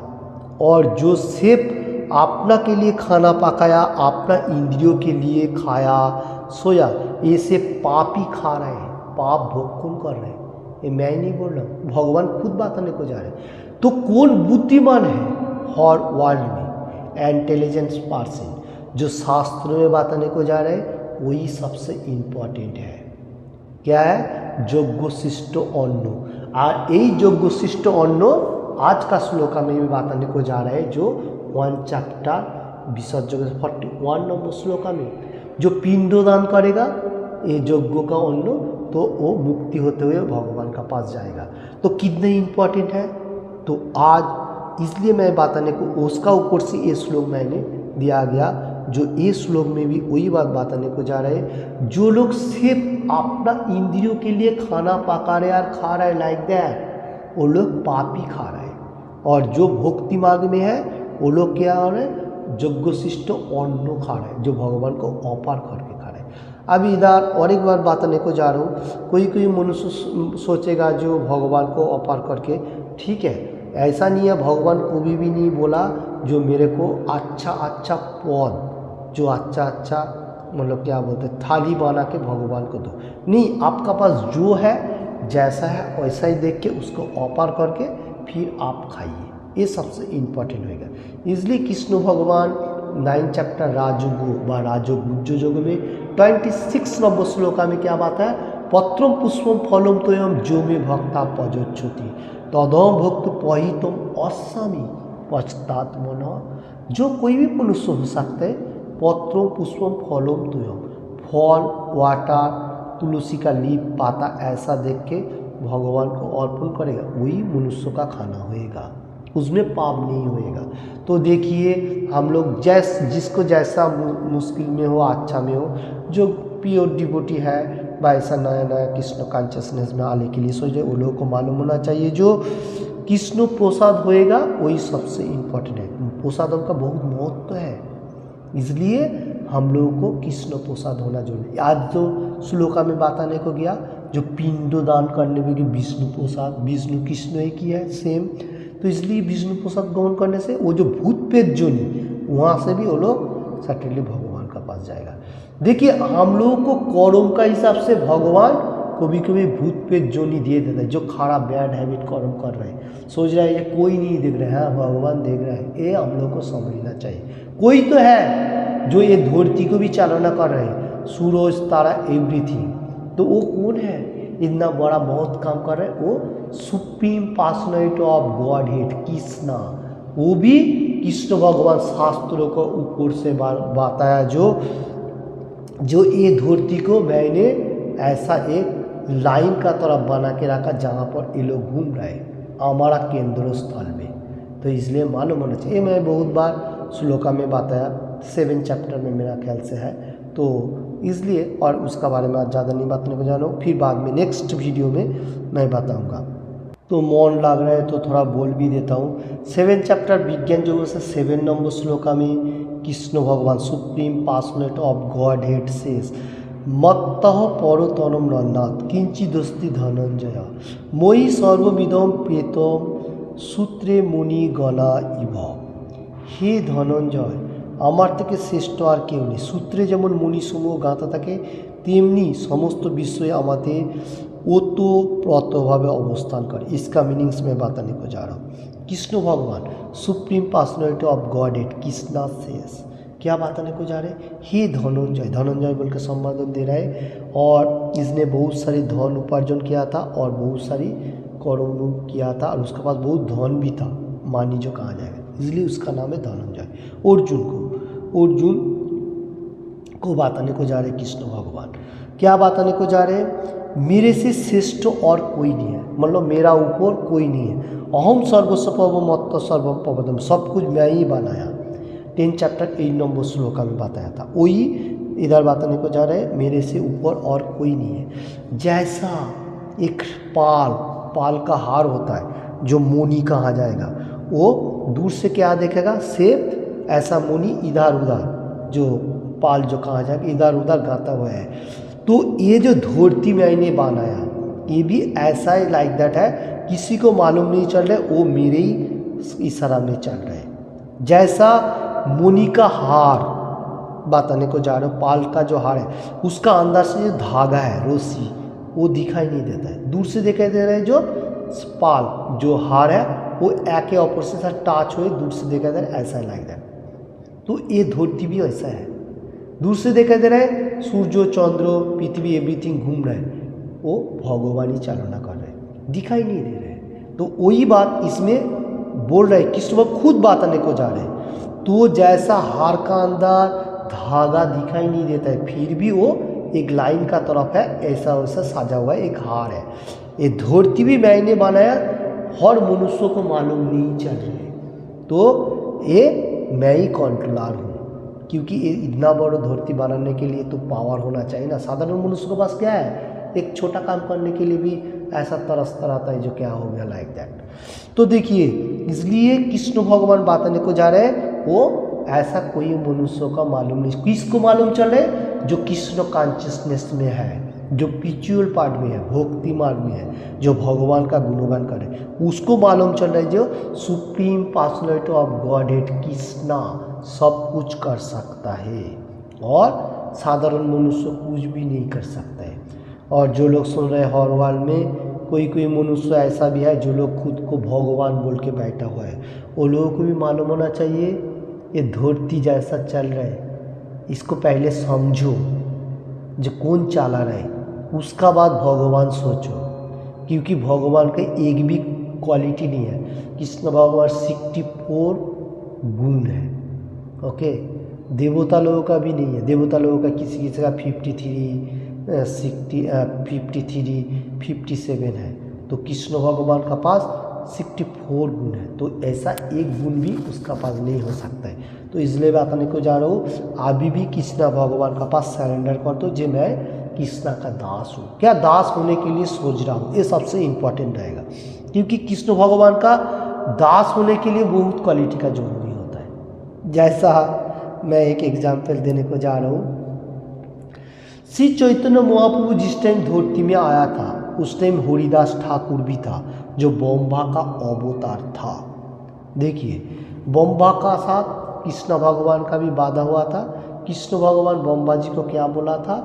और जो सिर्फ अपना के लिए खाना पकाया, अपना इंद्रियों के लिए खाया सोया, ये से पाप ही खा रहे हैं, पाप भोग कौन कर रहे हैं? ये मैं नहीं बोल रहा हूँ, भगवान खुद बताने को जा रहे हैं। तो कौन बुद्धिमान है हर वर्ल्ड में? इंटेलिजेंस पर्सन, जो शास्त्रों में बताने को जा रहे हैं वही सबसे इम्पोर्टेंट है। क्या है? यज्ञ शिष्ट अन्न। और यही यज्ञ शिष्ट अन्न आज का श्लोका में भी बताने को जा रहे हैं, जो 1 चैप्टर विसर्ज 41 नंबर श्लोका में। जो पिंडदान करेगा ये यज्ञ का अन्न, तो वो मुक्ति होते हुए भगवान का पास जाएगा। तो कितने इम्पोर्टेंट है। तो आज इसलिए मैं बताने को उसका ऊपर से ये श्लोक मैंने दिया गया, जो ये श्लोक में भी वही बात बताने को जा रहे हैं। जो लोग सिर्फ अपना इंद्रियों के लिए खाना पका रहे और खा रहे लाइक दैट, वो लोग पापी खा रहे हैं। और जो भक्ति मार्ग में है वो लोग क्या हो रहे हैं? यज्ञ शिष्ट अन्न खा रहे हैं, जो भगवान को ऑफर करके खा रहे हैं। अभी इधर और एक बार बताने को जा रहा हूँ। कोई मनुष्य सोचेगा जो भगवान को ऑफर करके, ठीक है, ऐसा नहीं है। भगवान कभी भी नहीं बोला जो मेरे को अच्छा अच्छा पद, जो अच्छा मतलब क्या बोलते हैं थाली बना के भगवान को दो। नहीं, आपका पास जो है जैसा है वैसा ही देख के उसको ऑफर करके फिर आप खाइए, ये सबसे इम्पोर्टेंट होगा। इसलिए कृष्ण भगवान 9 चैप्टर राजयोग व राजगुज्ज योग में 26 नंबर श्लोका में क्या बात है? पत्रम पुष्पम फलम तोयम जो में भक्ता पजोच्छति तदम भक्त पहितम अस्वामी पश्चात मन। जो कोई भी मनुष्य हो सकता है, पत्रम पुष्पम फलम तोयम, फल, वाटर, तुलसी का लीप, पाता ऐसा देख के भगवान को अर्पण करेगा, वही मनुष्य का खाना होएगा, उसमें पाप नहीं होएगा। तो देखिए हम लोग जिसको जैसा मुश्किल में हो, अच्छा में हो, जो प्योर डिवोटी है व ऐसा नया कृष्ण कॉन्शियसनेस में आने के लिए सोच रहे, वो लोगों को मालूम होना चाहिए जो कृष्ण प्रसाद होएगा वही सबसे इम्पोर्टेंट है। प्रसादों का बहुत महत्व है, इसलिए हम लोगों को कृष्ण प्रसाद होना जरूरी है। आज जो श्लोका में बताने को गया, जो पिंडदान करने में विष्णु प्रसाद, विष्णु कृष्ण एक ही है सेम, तो इसलिए विष्णु प्रसाद ग्रहण करने से वो जो भूत पेट जोनी, वहाँ से भी वो लोग सटनली भगवान का पास जाएगा। देखिए हम लोगों को कर्म का हिसाब से भगवान कभी कभी भूत पेट जोनी दिए देता है। जो खराब बैड हैबिट कर्म कर रहे हैं, सोच रहा है ये कोई नहीं देख रहा है, भगवान देख रहा है, ये हम लोग को समझना चाहिए। कोई तो है जो ये धरती को भी चालना कर रहे हैं, सूरज तारा एवरीथिंग, तो वो कौन है? इतना बड़ा बहुत काम कर रहे हैं, वो supreme personality of godhead Krishna. वो भी कृष्ण भगवान शास्त्रों को ऊपर से बताया, जो ये धरती को मैंने ऐसा एक लाइन का तरह बना के रखा जहाँ पर ये लोग घूम रहे हैं हमारा केंद्र स्थल में। तो इसलिए मालूम होना चाहिए। मैं बहुत बार श्लोका में बताया, 7 चैप्टर में मेरा ख्याल से है, तो इसलिए और उसका बारे में आज ज़्यादा नहीं बताने को जाना, फिर बाद में नेक्स्ट वीडियो में मैं बताऊंगा। तो मन लग रहा है तो थोड़ा बोल भी देता हूँ। 7 चैप्टर विज्ञान योग से 7 नंबर श्लोका में कृष्ण भगवान supreme personality of God head says मत्तः परतनम नन्नाथ किंचिदस्ति धनंजय मयि सर्वविदम प्रेतम सूत्रे मुनि गणा इव। हे धनंजय, আমার থেকে শ্রেষ্ঠ আর কেউ নেই। সূত্রে যেমন মুনিসমূহ গাঁথা থাকে, তেমনি সমস্ত বিশ্বই আমাদের ओतप्रोतभावे अवस्थान करे। इसका मीनिंग्स में बताने को जा रहा हूँ। कृष्ण भगवान supreme personality of godhead Krishna says क्या बताने को जा रहे हैं? हे धनंजय, धनंजय बोल के संबोधन दे रहा है। और इसने बहुत सारी धन उपार्जन किया था और बहुत सारी कर्म किया था, और उसके पास बहुत धन भी था, मानी जो कहा जाएगा, इसलिए उसका नाम है धनंजय। अर्जुन को बताने को जा रहे कृष्ण भगवान। क्या बताने को जा रहे हैं? मेरे से श्रेष्ठ और कोई नहीं है, मतलब मेरा ऊपर कोई नहीं है। अहम सर्वस्व मत्त सर्वम पवदम, सब कुछ मैं ही बनाया। 10 चैप्टर 8 नंबर श्लोका में बताया था, वही इधर बताने को जा रहे हैं, मेरे से ऊपर और कोई नहीं है। जैसा एक पाल का हार होता है जो मुनि कहा जाएगा, वो दूर से क्या देखेगा? सेब ऐसा मुनि इधर उधर जो पाल जो कहा जाएगा इधर उधर गाता हुआ है। तो ये जो धरती मैंने बनाया, ये भी ऐसा ही लाइक दैट है, किसी को मालूम नहीं चल रहा है, वो मेरे ही इशारा में चल रहा है। जैसा मुनि का हार बताने को जा रहा हूँ, पाल का जो हार है उसका अंदर से जो धागा है रस्सी वो दिखाई नहीं देता है, दूर से दिखाई दे रहा है। जो पाल जो हार है वो एके अपर से साथ टच हुए दूर से दिखाई दे रहा है, ऐसा लाइक दैट। तो ये धरती भी ऐसा है, दूर से दिखाई दे रहा है सूर्य चंद्र पृथ्वी एवरीथिंग घूम रहा है, वो भगवान ही चालना कर रहे हैं, दिखाई नहीं दे रहे हैं। तो वही बात इसमें बोल रहे हैं, कृष्ण भगवान खुद बताने को जा रहे हैं। तो जैसा हार का अंदर धागा दिखाई नहीं देता है फिर भी वो एक लाइन का तरफ है, ऐसा वैसा साजा हुआ है एक हार है। ये धरती भी मैंने बनाया, हर मनुष्य को मालूम नहीं चल रही है, तो ये मैं ही कंट्रोलर हूँ, क्योंकि ये इतना बड़ा धरती बनाने के लिए तो पावर होना चाहिए ना। साधारण मनुष्य के पास क्या है, एक छोटा काम करने के लिए भी ऐसा तरसता रहता है जो क्या हो गया लाइक दैट। तो देखिए इसलिए कृष्ण भगवान बताने को जा रहे हैं, वो ऐसा कोई मनुष्य का मालूम नहीं। किसको मालूम चले, जो कृष्ण कॉन्शियसनेस में है, जो स्पिरिचुअल पार्ट में है, भक्ति मार्ग में है, जो भगवान का गुणगान करे, उसको मालूम चल रहा है जो supreme personality of godhead Krishna सब कुछ कर सकता है और साधारण मनुष्य कुछ भी नहीं कर सकता है। और जो लोग सुन रहे हैं हर वर्ल्ड में कोई मनुष्य ऐसा भी है जो लोग खुद को भगवान बोल के बैठा हुआ है, वो लोगों को भी मालूम होना चाहिए ये धरती जैसा चल रहा है इसको पहले समझो, जो कौन चला रहा है उसका बाद भगवान सोचो, क्योंकि भगवान का एक भी क्वालिटी नहीं है। कृष्ण भगवान 64 गुण है, ओके। देवता लोगों का भी नहीं है, देवता लोगों का किसी किसी का 53 57 है, तो कृष्ण भगवान का पास 64 गुण है, तो ऐसा एक गुण भी उसका पास नहीं हो सकता है। तो इसलिए बताने को जा रहा हूँ, अभी भी कृष्ण भगवान का पास सरेंडर कर दो, जो मैं कृष्णा का दास हूँ। क्या दास होने के लिए सोच रहा हूँ, ये सबसे इम्पोर्टेंट रहेगा, क्योंकि कृष्ण भगवान का दास होने के लिए बहुत क्वालिटी का जरूरी होता है। जैसा मैं एक एग्जाम्पल देने को जा रहा हूँ, श्री चैतन्य महाप्रभु जिस टाइम धरती में आया था उस टाइम हरिदास ठाकुर भी था, जो ब्रह्मा का अवतार था। देखिए ब्रह्मा का साथ कृष्ण भगवान का भी वादा हुआ था। कृष्ण भगवान ब्रह्मा जी को क्या बोला था,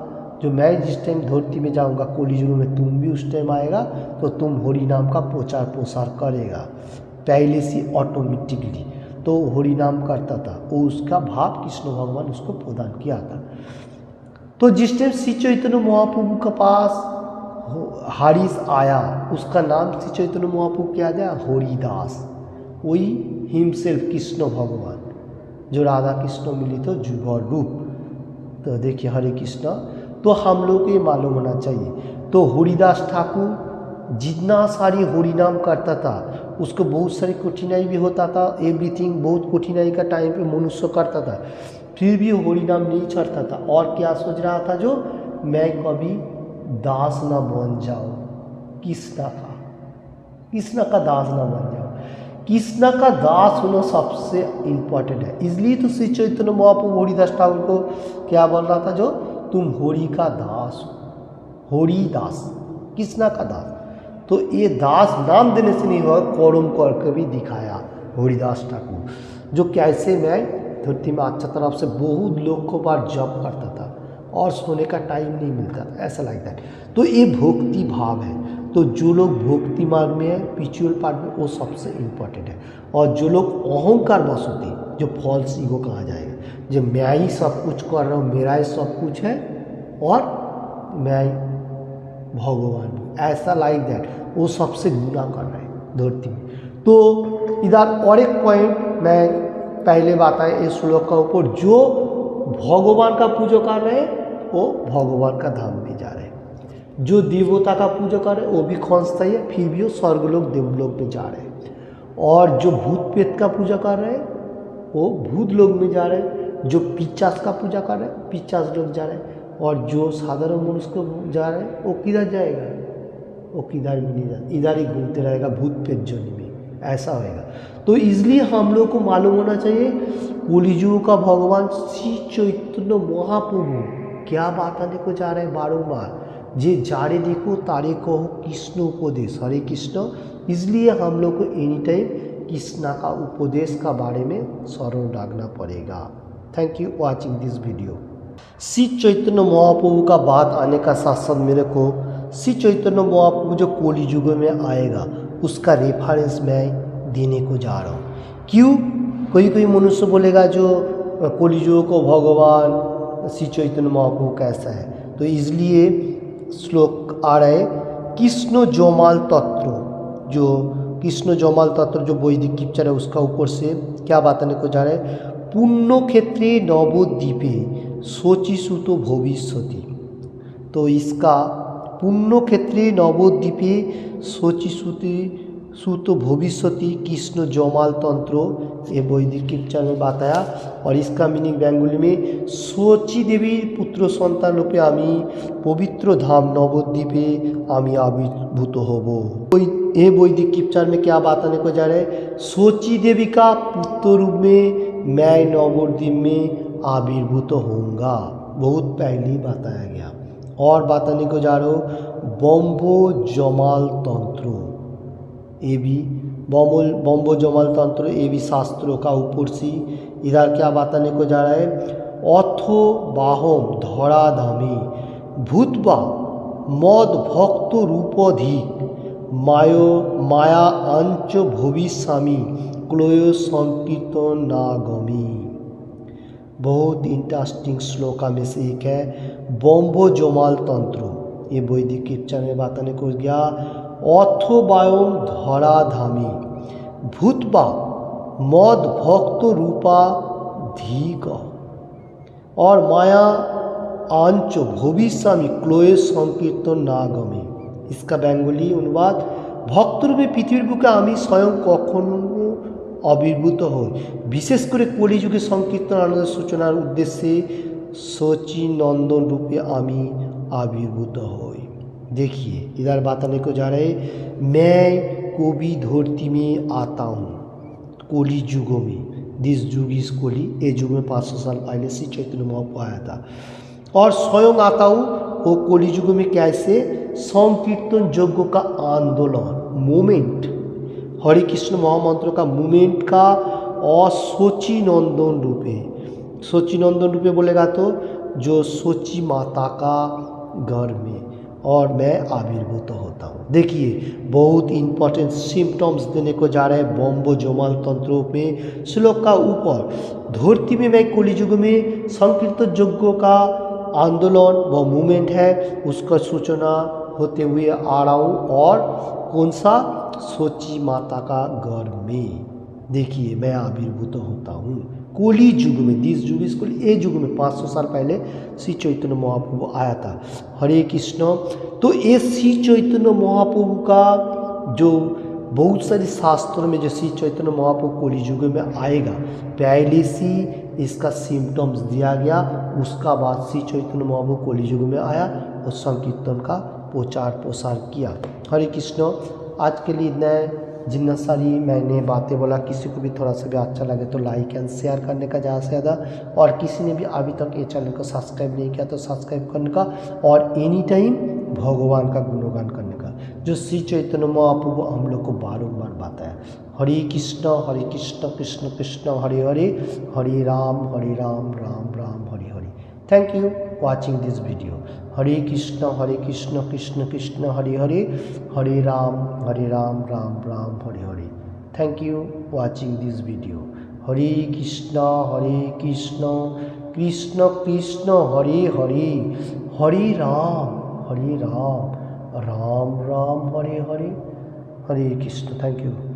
जो मैं जिस टाइम धरती में जाऊंगा कलियुग में तुम भी उस टाइम आएगा, तो तुम हरि नाम का प्रचार प्रसार करेगा। पहले से ऑटोमेटिकली तो हरि नाम करता था, वो उसका भाव कृष्ण भगवान उसको प्रदान किया था। तो जिस टाइम श्री चैतन्य महाप्रभु के पास हारिस आया, उसका नाम श्री चैतन्य महाप्रभु क्या दिया, हरिदास। वही हिमसेल्फ कृष्ण भगवान जो राधा कृष्ण मिलित तो जुगल रूप। तो देखिए हरे कृष्ण, तो हम लोग को ये मालूम होना चाहिए। तो हरिदास ठाकुर जितना सारी हरि नाम करता था, उसको बहुत सारी कठिनाई भी होता था, एवरीथिंग बहुत कठिनाई का टाइम पे मनुष्य करता था, फिर भी हरि नाम नहीं चढ़ता था। और क्या सोच रहा था, जो मैं कभी दास ना बन जाओ कृष्ण का दास ना बन जाओ। कृष्ण का दास होना सबसे इम्पोर्टेंट है। इसलिए तो श्री चैतन्य महाप्रभु हरिदास ठाकुर को क्या बोल रहा था, जो तुम हरि का दास हो, हरिदास कृष्ण का दास। तो ये दास नाम देने से नहीं हुआ, कर्म करके भी दिखाया हरिदास ठाकुर, जो कैसे मैं धरती में अच्छा तरफ से बहुत लोग को बार जप करता था और सोने का टाइम नहीं मिलता था, ऐसा लगता है। तो ये भक्ति भाव है। तो जो लोग भक्ति मार्ग में है, स्पिरिचुअल पार्ट में, वो सबसे इम्पोर्टेंट है। और जो लोग अहंकार बस होते हैं, जो फॉल्स ईगो कहा जाएगा, जो मैं ही सब कुछ कर रहा हूँ, मेरा ही सब कुछ है और मैं भगवान हूँ, ऐसा लाइक दैट, वो सबसे गुनाह कर रहे हैं धरती में। तो इधर और एक पॉइंट मैं पहले बताएं इस श्लोक का ऊपर, जो भगवान का पूजा कर रहे हैं वो भगवान का धाम में जा रहे हैं, जो देवता का पूजा कर रहे हैं वो भी खंसता है, फिर भी वो स्वर्गलोक देवलोक में जा रहे हैं। और जो भूत प्रेत का पूजा कर रहे हैं वो भूत लोक में जा रहे हैं, जो पिचास का पूजा कर रहे हैं पिचास लोग जा रहे हैं, और जो साधारण मनुष्य को जा रहे हैं वो किधर जाएगा, वो किधर भी नहीं जाता, इधर ही घूमते रहेगा भूत प्रेत जोनी में, ऐसा होएगा। तो इसलिए हम लोग को मालूम होना चाहिए, कलियुग का भगवान श्री चैतन्य महाप्रभु क्या बताने को जा रहे हैं बारंबार, जे जारे देखो तारे कहो कृष्ण उपदेश, हरे कृष्ण। इसलिए हम लोग को एनी टाइम कृष्णा का उपदेश का बारे में स्मरण रखना पड़ेगा। Thank you watching this video. Shri Chaitanya Mahaprabhu का बात आने का साथ साथ मेरे को श्री चैतन्य महाप्रभु जो कली युग में आएगा उसका रेफरेंस मैं देने को जा रहा हूँ। क्यों? कोई मनुष्य बोलेगा जो कली युग को भगवान श्री चैतन्य महाप्रभु कैसा है, तो इसलिए श्लोक आ रहा है कृष्ण जोमाल तत्व, जो कृष्ण जोमाल तत्व जो वैदिक किप्चर है उसका ऊपर से क्या बताने को जा रहा है, पुण्य क्षेत्रे नवद्वीपे शोचिसुतो भविष्यति। तो इसका पुण्य क्षेत्रे नवद्वीपे शोचिसुतो भविष्यति कृष्ण जोमाल तंत्र, ये वैदिक किप्चर में बताया। और इसका मीनिंग बेंगली में सोची देवी पुत्र सन्तान रूपे आमी पवित्र धाम नवद्वीपे आमी आविर्भूत होबो। ये वैदिक किप्चर में क्या बताने को जा रहा है, सोची देवी का पुत्र रूप में मैं नवद्वीप में आविर्भूत होऊंगा, बहुत पहले बताया गया। और बताने को जा रहा हूँ बम्बो जमाल तंत्र, ये भी बम्बो जमाल तंत्र, ये भी शास्त्रों का ऊपर से इधर क्या बताने को जा रहा है, अथो बाहम धराधामी भूतवा मद भक्त रूपधिक माया अंच भविष्यामी क्लोय संकीर्तन नागमी। बहुत इंटरेस्टिंग श्लोका में से एक है बम्बो जोमाल तंत्र, ये वैदिक किप्चर में बताने को गया। अथोबायम धराधामी भूतवा मद भक्त रूपा धीक और माया आंच भविष्यामी क्लोय संकीर्तन नागमी। इसका बेंगली अनुवाद भक्त रूपे पृथ्वीर बुके आमी स्वयं कखनो आविर्भूत हई, विशेष करे कलि जुगे संकीर्तन आनंद सूचनार उद्देश्य सोची नंदन रूपे आमी आविर्भूत हई। देखिए इधर बताने को जा रहे मैं कवि धरती में आता हूँ कलि युग में, दिस युग इज कलि, ये युग में 500 साल पहले श्री चैतन्य महाप्रभु आया था। और स्वयं आता हूँ वो कलि युग में कैसे, संकीर्तन यज्ञ का आंदोलन मूवमेंट, हरे कृष्ण महामंत्र का मूवमेंट का और सोची नंदन रूपे, सोची नंदन रूपे बोलेगा तो जो सोची माता का घर में और मैं आविर्भूत होता हूँ। देखिए बहुत इंपॉर्टेंट सिम्टम्स देने को जा रहे हैं बम्बो जोमाल तंत्रों में। श्लोक का ऊपर धरती में मैं कलि युग में संकीर्तन यज्ञों का आंदोलन व मूवमेंट है उसका सूचना होते हुए आ रहा हूँ, और कौन सा, सोची माता का घर में। देखिए मैं आविर्भूत होता हूँ कलि युग में, दिस युग इस कलि, ये युग में 500 साल पहले श्री चैतन्य महाप्रभु आया था। हरे कृष्ण। तो ये श्री चैतन्य महाप्रभु का जो बहुत सारे शास्त्रों में जो श्री चैतन्य महाप्रभु कलि युग में आएगा पहले से इसका सिम्टम्स दिया गया, उसका बाद श्री चैतन्य महाप्रभु कलि युग में आया और संकीर्तन का प्रचार प्रसार किया। हरे कृष्ण। आज के लिए इतना है, जितना सारी मैंने बातें बोला किसी को भी थोड़ा सा भी अच्छा लगे तो लाइक एंड शेयर करने का ज़्यादा से ज़्यादा, और किसी ने भी अभी तक ये चैनल को सब्सक्राइब नहीं किया तो सब्सक्राइब करने का, और एनी टाइम भगवान का गुणगान करने का, जो श्री चैतन्य महाप्रभु हम लोग को बारंबार बताया। Hare Krishna Krishna Krishna Hare Hare, Hare Ram Ram Ram Hare Hare. Thank you watching this video. Hare Krishna Krishna Krishna Hare Hare, Hare Ram Ram Ram Hare Hare. Thank you watching this video. Hare Krishna Krishna Krishna Hare Hare, Hare Ram Ram Ram Hare Hare. Hare Krishna. Thank you.